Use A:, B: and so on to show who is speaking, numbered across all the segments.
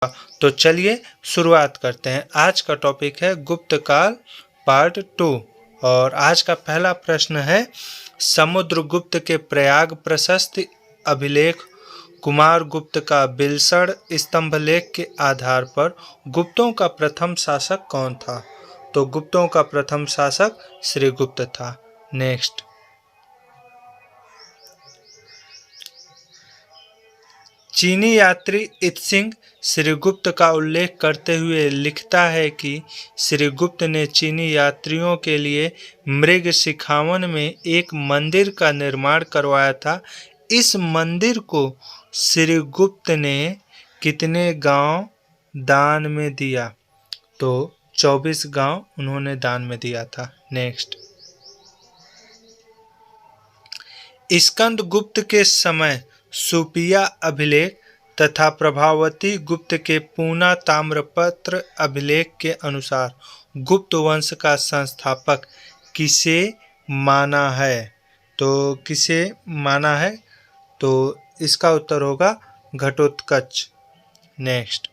A: तो चलिए शुरुआत करते हैं। आज का टॉपिक है गुप्त काल पार्ट 2 और आज का पहला प्रश्न है, समुद्रगुप्त के प्रयाग प्रशस्ति अभिलेख, कुमार गुप्त का बिलसड़ स्तंभलेख के आधार पर गुप्तों का प्रथम शासक कौन था? तो गुप्तों का प्रथम शासक श्रीगुप्त था। नेक्स्ट, चीनी यात्री इत्सिंग श्रीगुप्त का उल्लेख करते हुए लिखता है कि श्रीगुप्त ने चीनी यात्रियों के लिए मृग शिखावन में एक मंदिर का निर्माण करवाया था। इस मंदिर को श्रीगुप्त ने कितने गांव दान में दिया? तो 24 गांव उन्होंने दान में दिया था। नेक्स्ट, स्कंदगुप्त के समय सुपिया अभिलेख तथा प्रभावती गुप्त के पूना ताम्रपत्र अभिलेख के अनुसार गुप्त वंश का संस्थापक किसे माना है? तो किसे माना है? तो इसका उत्तर होगा घटोत्कच। नेक्स्ट,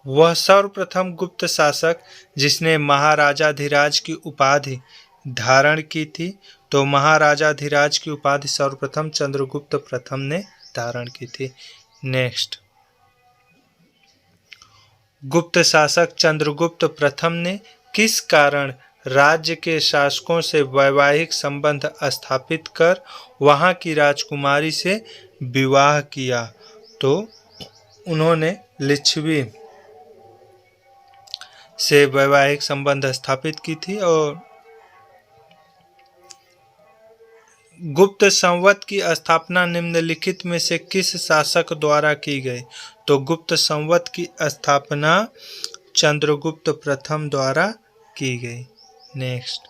A: वह सर्वप्रथम गुप्त शासक जिसने महाराजाधिराज की उपाधि धारण की थी। तो महाराजाधिराज की उपाधि सर्वप्रथम चंद्रगुप्त प्रथम ने धारण की थी। नेक्स्ट, गुप्त शासक चंद्रगुप्त प्रथम ने किस कारण राज्य के शासकों से वैवाहिक संबंध स्थापित कर वहां की राजकुमारी से विवाह किया? तो उन्होंने लिच्छवी से वैवाहिक संबंध स्थापित की थी। और गुप्त संवत की स्थापना निम्नलिखित में से किस शासक द्वारा की गई? तो गुप्त संवत की स्थापना चंद्रगुप्त प्रथम द्वारा की गई। नेक्स्ट,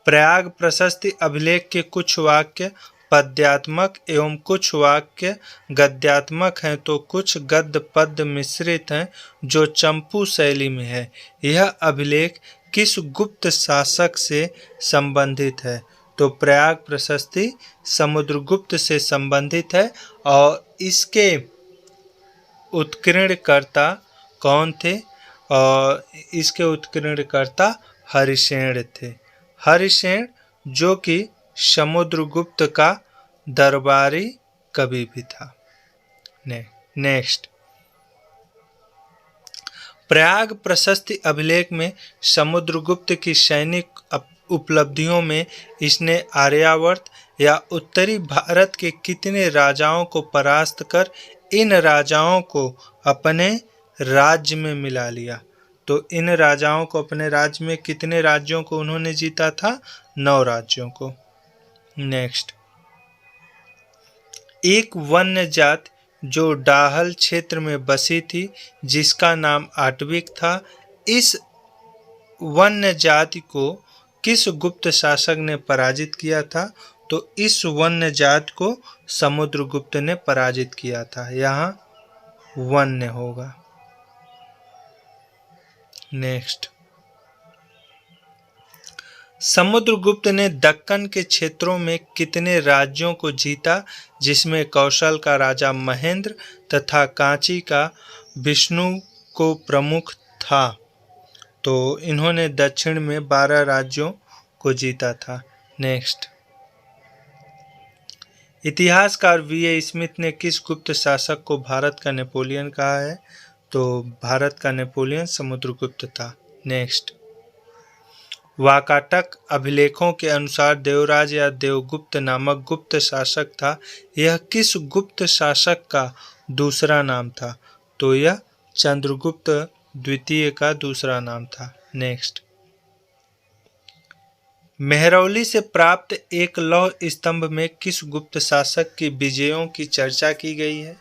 A: प्रयाग प्रशस्ति अभिलेख के कुछ वाक्य पद्यात्मक एवं कुछ वाक्य गद्यात्मक हैं, तो कुछ गद्य पद्य मिश्रित हैं जो चंपू शैली में है। यह अभिलेख किस गुप्त शासक से संबंधित है? तो प्रयाग प्रशस्ति समुद्रगुप्त से संबंधित है और इसके उत्कीर्णकर्ता कौन थे? और इसके उत्कीर्णकर्ता हरिसेन थे। हरिसेन जो कि समुद्रगुप्त का दरबारी कवि भी था। नेक्स्ट, प्रयाग प्रशस्ति अभिलेख में समुद्रगुप्त की सैनिक उपलब्धियों में इसने आर्यावर्त या उत्तरी भारत के कितने राजाओं को परास्त कर इन राजाओं को अपने राज्य में मिला लिया? तो इन राजाओं को अपने राज्य में कितने राज्यों को उन्होंने जीता था? 9 राज्यों को। नेक्स्ट, एक वन्य जाति जो डाहल क्षेत्र में बसी थी जिसका नाम आटविक था, इस वन्य जाति को किस गुप्त शासक ने पराजित किया था? तो इस वन्य जाति को समुद्रगुप्त ने पराजित किया था। यहाँ वन्य होगा। नेक्स्ट, समुद्रगुप्त ने दक्कन के क्षेत्रों में कितने राज्यों को जीता, जिसमें कौशल का राजा महेंद्र तथा कांची का विष्णु को प्रमुख था? तो इन्होंने दक्षिण में 12 राज्यों को जीता था। नेक्स्ट, इतिहासकार वीए स्मिथ ने किस गुप्त शासक को भारत का नेपोलियन कहा है? तो भारत का नेपोलियन समुद्रगुप्त था। नेक्स्ट, वाकाटक अभिलेखों के अनुसार देवराज या देवगुप्त नामक गुप्त शासक था। यह किस गुप्त शासक का दूसरा नाम था? तो यह चंद्रगुप्त द्वितीय का दूसरा नाम था। नेक्स्ट, मेहरौली से प्राप्त एक लौह स्तंभ में किस गुप्त शासक की विजयों की चर्चा की गई है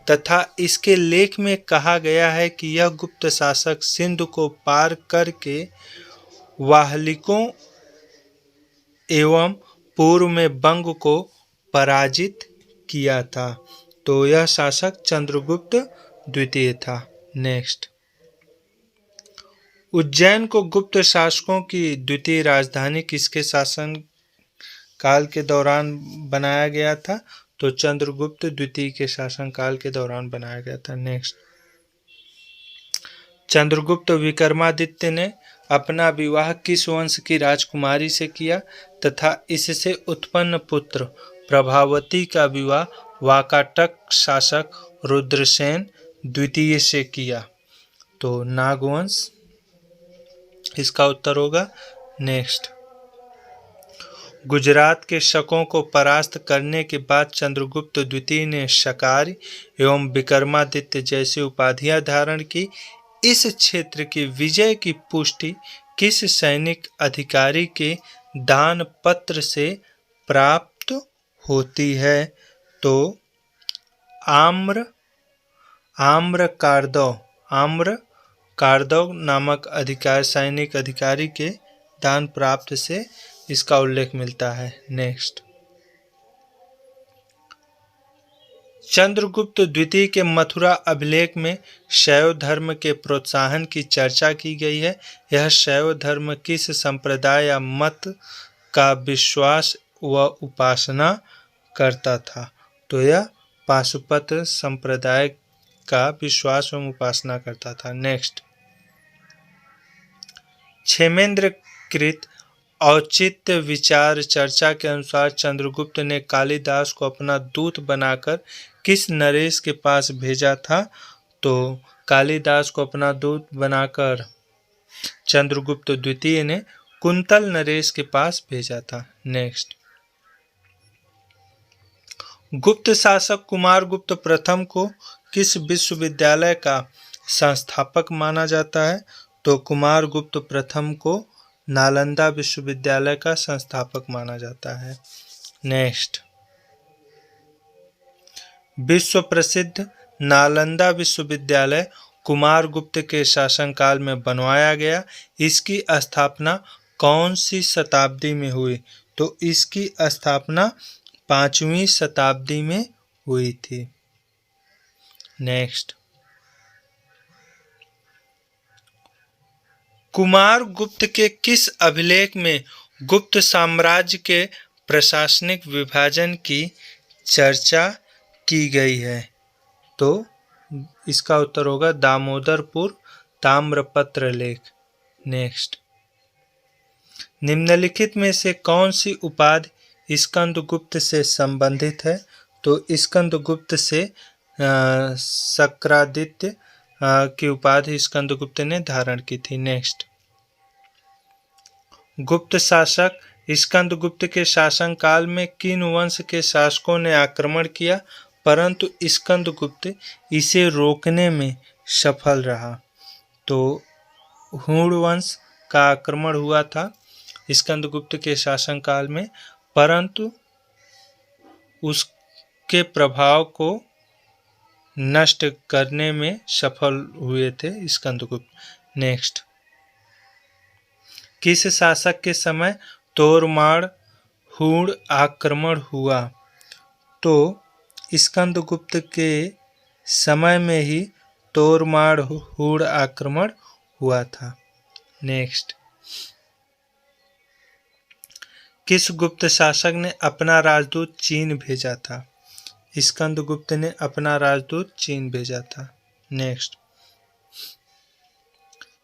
A: तथा इसके लेख में कहा गया है कि यह गुप्त शासक सिंधु को पार करके वाहलिकों एवं पूर्व में बंग को पराजित किया था? तो यह शासक चंद्रगुप्त द्वितीय था। नेक्स्ट, उज्जैन को गुप्त शासकों की द्वितीय राजधानी किसके शासन काल के दौरान बनाया गया था? तो चंद्रगुप्त द्वितीय के शासनकाल के दौरान बनाया गया था। नेक्स्ट, चंद्रगुप्त विक्रमादित्य ने अपना विवाह किस वंश की राजकुमारी से किया तथा इससे उत्पन्न पुत्र प्रभावती का विवाह वाकाटक शासक रुद्रसेन द्वितीय से किया? तो नागवंश इसका उत्तर होगा। नेक्स्ट, गुजरात के शकों को परास्त करने के बाद चंद्रगुप्त द्वितीय ने शकारी एवं विक्रमादित्य जैसी उपाधियां धारण की। इस क्षेत्र की विजय की पुष्टि किस सैनिक अधिकारी के दान पत्र से प्राप्त होती है? तो आम्र कारदव नामक सैनिक अधिकारी के दान प्राप्त से इसका उल्लेख मिलता है। नेक्स्ट, चंद्रगुप्त द्वितीय के मथुरा अभिलेख में शैव धर्म के प्रोत्साहन की चर्चा की गई है। यह शैव धर्म किस संप्रदाय या मत का विश्वास व उपासना करता था? तो यह पाशुपत संप्रदाय का विश्वास एवं उपासना करता था। नेक्स्ट, क्षेमेंद्र कृत औचित्य विचार चर्चा के अनुसार चंद्रगुप्त ने कालिदास को अपना दूत बनाकर किस नरेश के पास भेजा था? तो कालिदास को अपना दूत बनाकर चंद्रगुप्त द्वितीय ने कुंतल नरेश के पास भेजा था। नेक्स्ट, गुप्त शासक कुमारगुप्त प्रथम को किस विश्वविद्यालय का संस्थापक माना जाता है? तो कुमारगुप्त प्रथम को नालंदा विश्वविद्यालय का संस्थापक माना जाता है। नेक्स्ट, विश्व प्रसिद्ध नालंदा विश्वविद्यालय कुमारगुप्त के शासनकाल में बनवाया गया। इसकी स्थापना कौन सी शताब्दी में हुई? तो इसकी स्थापना 5वीं शताब्दी में हुई थी। नेक्स्ट, कुमारगुप्त के किस अभिलेख में गुप्त साम्राज्य के प्रशासनिक विभाजन की चर्चा की गई है? तो इसका उत्तर होगा दामोदरपुर ताम्रपत्र लेख। नेक्स्ट, निम्नलिखित में से कौन सी उपाधि स्कंदगुप्त से संबंधित है? तो स्कंदगुप्त से शक्रादित्य की उपाधि स्कंदगुप्त ने धारण की थी। नेक्स्ट, गुप्त शासक स्कंदगुप्त के शासनकाल में किन वंश के शासकों ने आक्रमण किया परंतु स्कंदगुप्त इसे रोकने में सफल रहा? तो हुण वंश का आक्रमण हुआ था स्कंदगुप्त के शासनकाल में, परंतु उसके प्रभाव को नष्ट करने में सफल हुए थे स्कंदगुप्त। नेक्स्ट, किस शासक के समय तोरमाड़ हुण आक्रमण हुआ? तो स्कंदगुप्त के समय में ही तोरमाड़ हुण आक्रमण हुआ था। नेक्स्ट, किस गुप्त शासक ने अपना राजदूत चीन भेजा था? स्कंदगुप्त ने अपना राजदूत चीन भेजा था। नेक्स्ट,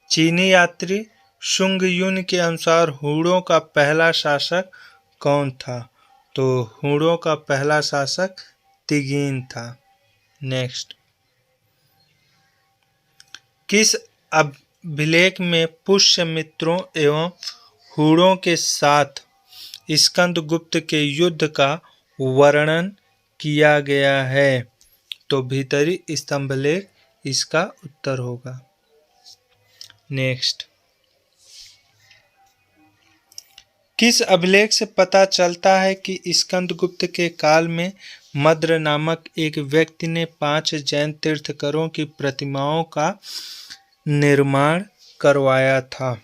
A: चीनी यात्री शुंग युन के अनुसार हुणों का पहला शासक कौन था? तो हुणों का पहला शासक तिगिन था। नेक्स्ट, किस अभिलेख में पुष्यमित्रों एवं हुणों के साथ स्कंदगुप्त के युद्ध का वर्णन किया गया है? तो भीतरी स्तंभलेख इसका उत्तर होगा। नेक्स्ट, किस अभिलेख से पता चलता है कि स्कंदगुप्त के काल में मद्र नामक एक व्यक्ति ने 5 जैन तीर्थंकरों की प्रतिमाओं का निर्माण करवाया था?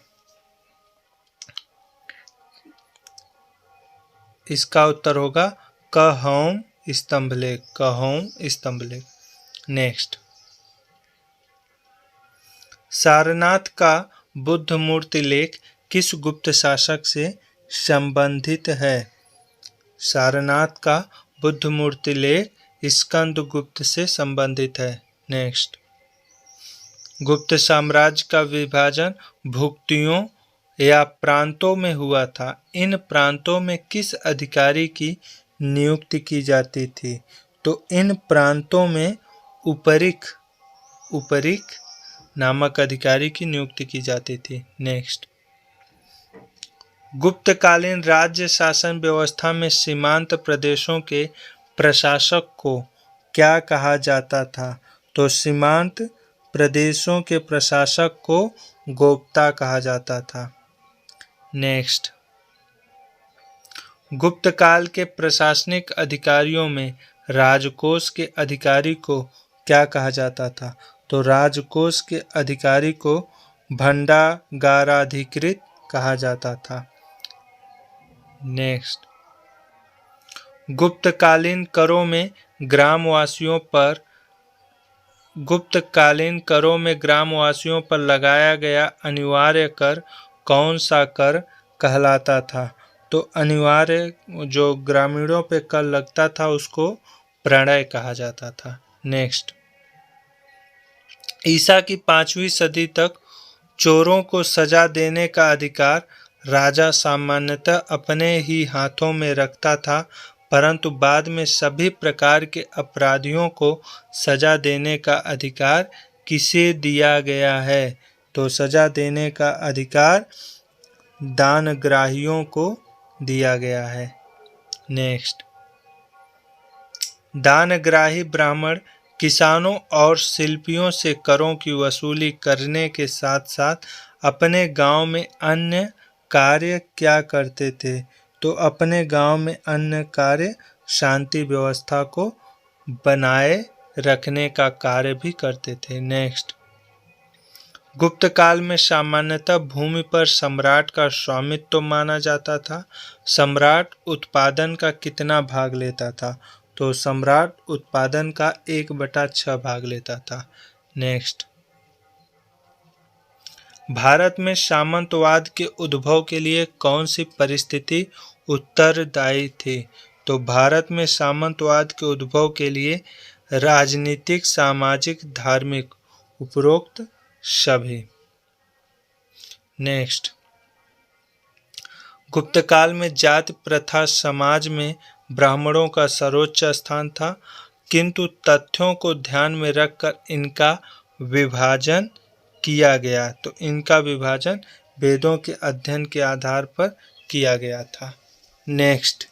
A: इसका उत्तर होगा कहौम स्तंभलेख। नेक्स्ट, सारनाथ का बुद्ध मूर्ति लेख किस गुप्त शासक से संबंधित है? सारनाथ का बुद्ध मूर्ति लेख स्कंद गुप्त से संबंधित है। नेक्स्ट, गुप्त साम्राज्य का विभाजन भुक्तियों या प्रांतों में हुआ था। इन प्रांतों में किस अधिकारी की नियुक्ति की जाती थी? तो इन प्रांतों में उपरिक नामक अधिकारी की नियुक्ति की जाती थी। नेक्स्ट, गुप्तकालीन राज्य शासन व्यवस्था में सीमांत प्रदेशों के प्रशासक को क्या कहा जाता था? तो सीमांत प्रदेशों के प्रशासक को गोप्ता कहा जाता था। नेक्स्ट, गुप्त काल के प्रशासनिक अधिकारियों में राजकोष के अधिकारी को क्या कहा जाता था? तो राजकोष के अधिकारी को भंडागाराधिकृत कहा जाता था। नेक्स्ट, गुप्तकालीन करों में ग्रामवासियों पर लगाया गया अनिवार्य कर कौन सा कर कहलाता था? तो अनिवार्य जो ग्रामीणों पे कर लगता था उसको प्रणय कहा जाता था। नेक्स्ट, ईसा की 5वीं सदी तक चोरों को सजा देने का अधिकार राजा सामान्यतः अपने ही हाथों में रखता था, परंतु बाद में सभी प्रकार के अपराधियों को सजा देने का अधिकार किसे दिया गया है? तो सजा देने का अधिकार दानग्राहियों को दिया गया है। नेक्स्ट, दानग्राही ब्राह्मण किसानों और शिल्पियों से करों की वसूली करने के साथ साथ अपने गांव में अन्य कार्य क्या करते थे? तो अपने गांव में अन्य कार्य शांति व्यवस्था को बनाए रखने का कार्य भी करते थे। नेक्स्ट, गुप्त काल में सामान्यतः भूमि पर सम्राट का स्वामित्व माना जाता था। सम्राट उत्पादन का कितना भाग लेता था? तो सम्राट उत्पादन का 1/6 भाग लेता था। नेक्स्ट, भारत में सामंतवाद के उद्भव के लिए कौन सी परिस्थिति उत्तरदायी थी? तो भारत में सामंतवाद के उद्भव के लिए राजनीतिक, सामाजिक, धार्मिक, उपरोक्त सभी। नेक्स्ट, गुप्त काल में जाति प्रथा समाज में ब्राह्मणों का सर्वोच्च स्थान था, किंतु तथ्यों को ध्यान में रखकर इनका विभाजन किया गया। तो इनका विभाजन वेदों के अध्ययन के आधार पर किया गया था। नेक्स्ट,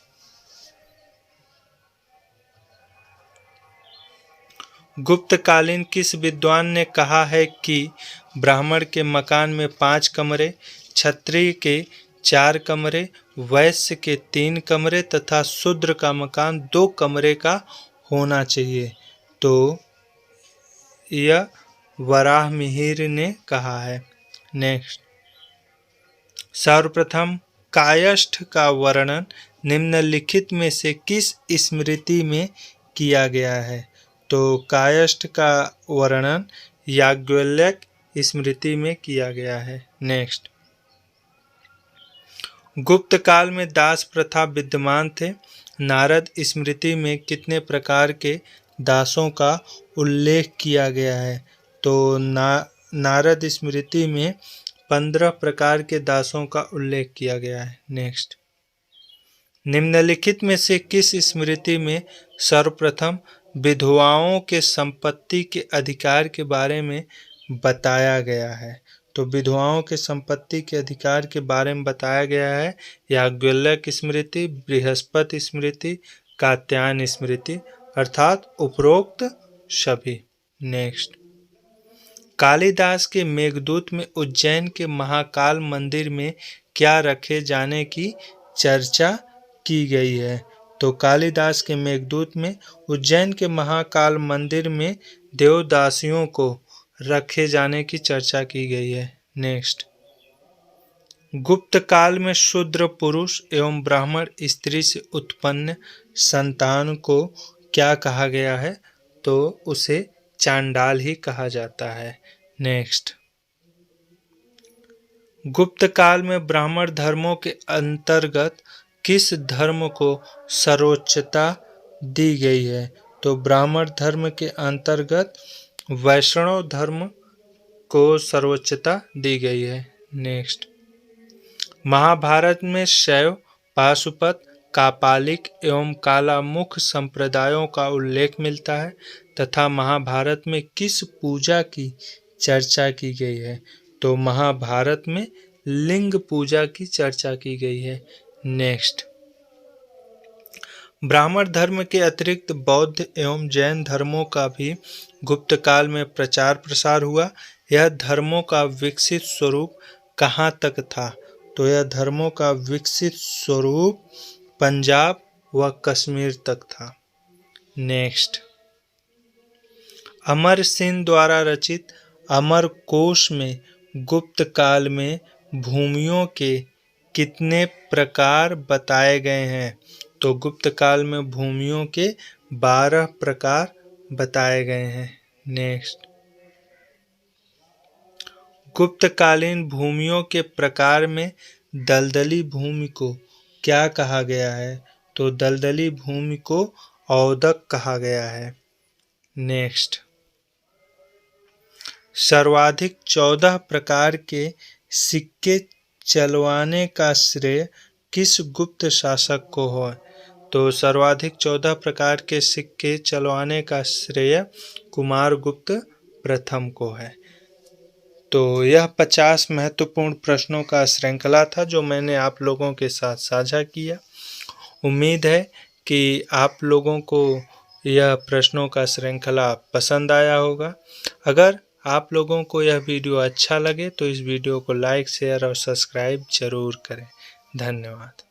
A: गुप्तकालीन किस विद्वान ने कहा है कि ब्राह्मण के मकान में 5 कमरे, क्षत्रिय के 4 कमरे, वैश्य के 3 कमरे तथा शूद्र का मकान 2 कमरे का होना चाहिए? तो यह वराहमिहिर ने कहा है। नेक्स्ट, सर्वप्रथम कायस्थ का वर्णन निम्नलिखित में से किस स्मृति में किया गया है? तो कायस्थ का वर्णन याज्ञवल्क्य स्मृति में किया गया है। नेक्स्ट, गुप्त काल में दास प्रथा विद्यमान थे। नारद स्मृति में कितने प्रकार के दासों का उल्लेख किया गया है? तो नारद स्मृति में 15 प्रकार के दासों का उल्लेख किया गया है। नेक्स्ट, निम्नलिखित में से किस स्मृति में सर्वप्रथम विधवाओं के संपत्ति के अधिकार के बारे में बताया गया है? तो विधवाओं के संपत्ति के अधिकार के बारे में बताया गया है याज्ञवल्क्य स्मृति, बृहस्पति स्मृति, कात्यायन स्मृति, अर्थात उपरोक्त सभी। नेक्स्ट, कालिदास के मेघदूत में उज्जैन के महाकाल मंदिर में क्या रखे जाने की चर्चा की गई है? तो कालिदास के मेघदूत में उज्जैन के महाकाल मंदिर में देवदासियों को रखे जाने की चर्चा की गई है। नेक्स्ट, गुप्त काल में शूद्र पुरुष एवं ब्राह्मण स्त्री से उत्पन्न संतान को क्या कहा गया है? तो उसे चांडाल ही कहा जाता है। नेक्स्ट, गुप्त काल में ब्राह्मण धर्मों के अंतर्गत किस धर्म को सर्वोच्चता दी गई है? तो ब्राह्मण धर्म के अंतर्गत वैष्णव धर्म को सर्वोच्चता दी गई है। नेक्स्ट, महाभारत में शैव, पाशुपत, कापालिक एवं कालामुख संप्रदायों का उल्लेख मिलता है तथा महाभारत में किस पूजा की चर्चा की गई है? तो महाभारत में लिंग पूजा की चर्चा की गई है। नेक्स्ट, ब्राह्मण धर्म के अतिरिक्त बौद्ध एवं जैन धर्मों का भी गुप्त काल में प्रचार प्रसार हुआ। यह धर्मों का विकसित स्वरूप कहाँ तक था? तो यह धर्मों का विकसित स्वरूप पंजाब व कश्मीर तक था। नेक्स्ट, अमरसेन द्वारा रचित अमरकोश में गुप्त काल में भूमियों के कितने प्रकार बताए गए हैं? तो गुप्त काल में भूमियों के 12 प्रकार बताए गए हैं। नेक्स्ट, गुप्तकालीन भूमियों के प्रकार में दलदली भूमि को क्या कहा गया है? तो दलदली भूमि को औदक कहा गया है। नेक्स्ट, सर्वाधिक 14 प्रकार के सिक्के चलवाने का श्रेय किस गुप्त शासक को है? तो सर्वाधिक 14 प्रकार के सिक्के चलवाने का श्रेय कुमारगुप्त प्रथम को है। तो यह 50 महत्वपूर्ण प्रश्नों का श्रृंखला था जो मैंने आप लोगों के साथ साझा किया। उम्मीद है कि आप लोगों को यह प्रश्नों का श्रृंखला पसंद आया होगा। अगर आप लोगों को यह वीडियो अच्छा लगे तो इस वीडियो को लाइक, शेयर और सब्सक्राइब जरूर करें। धन्यवाद।